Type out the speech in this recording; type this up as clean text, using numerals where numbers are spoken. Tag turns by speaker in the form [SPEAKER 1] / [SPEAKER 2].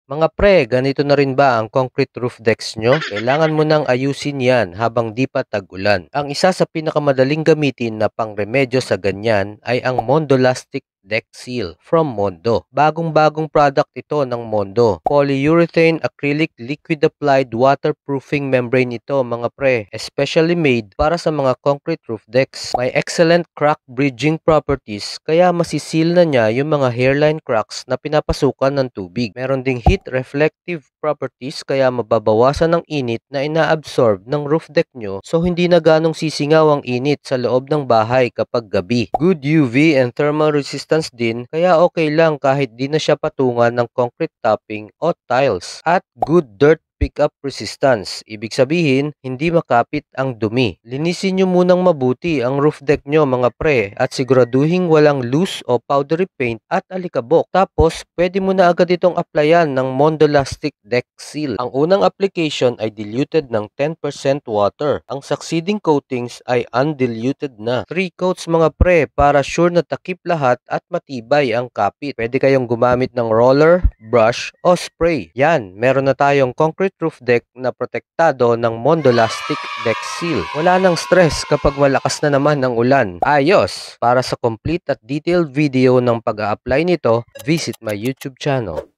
[SPEAKER 1] Mga pre, ganito na rin ba ang concrete roof decks nyo? Kailangan mo nang ayusin yan habang di pa tag-ulan. Ang isa sa pinakamadaling gamitin na pangremedyo sa ganyan ay ang Mondolastic Deck Seal from Mondo. Bagong-bagong product ito ng Mondo. Polyurethane acrylic liquid applied waterproofing membrane ito mga pre. Especially made para sa mga concrete roof decks. May excellent crack bridging properties kaya masisil na niya yung mga hairline cracks na pinapasukan ng tubig. Meron ding heat reflective properties kaya mababawasan ng init na inaabsorb ng roof deck nyo so hindi na ganong sisingaw ang init sa loob ng bahay kapag gabi. Good UV and thermal resistance din kaya okay lang kahit di na siya patungan ng concrete topping o tiles. At good dirt pickup resistance. Ibig sabihin, hindi makapit ang dumi. Linisin nyo munang mabuti ang roof deck nyo mga pre at siguraduhin walang loose o powdery paint at alikabok. Tapos, pwede mo na agad itong applyan ng Mondolastic Deck Seal. Ang unang application ay diluted ng 10% water. Ang succeeding coatings ay undiluted na. 3 coats mga pre para sure na takip lahat at matibay ang kapit. Pwede kayong gumamit ng roller, brush o spray. Yan, meron na tayong concrete roof deck na protektado ng Mondolastic Deck Seal. Wala nang stress kapag malakas na naman ang ulan. Ayos! Para sa complete at detailed video ng pag-a-apply nito, visit my YouTube channel.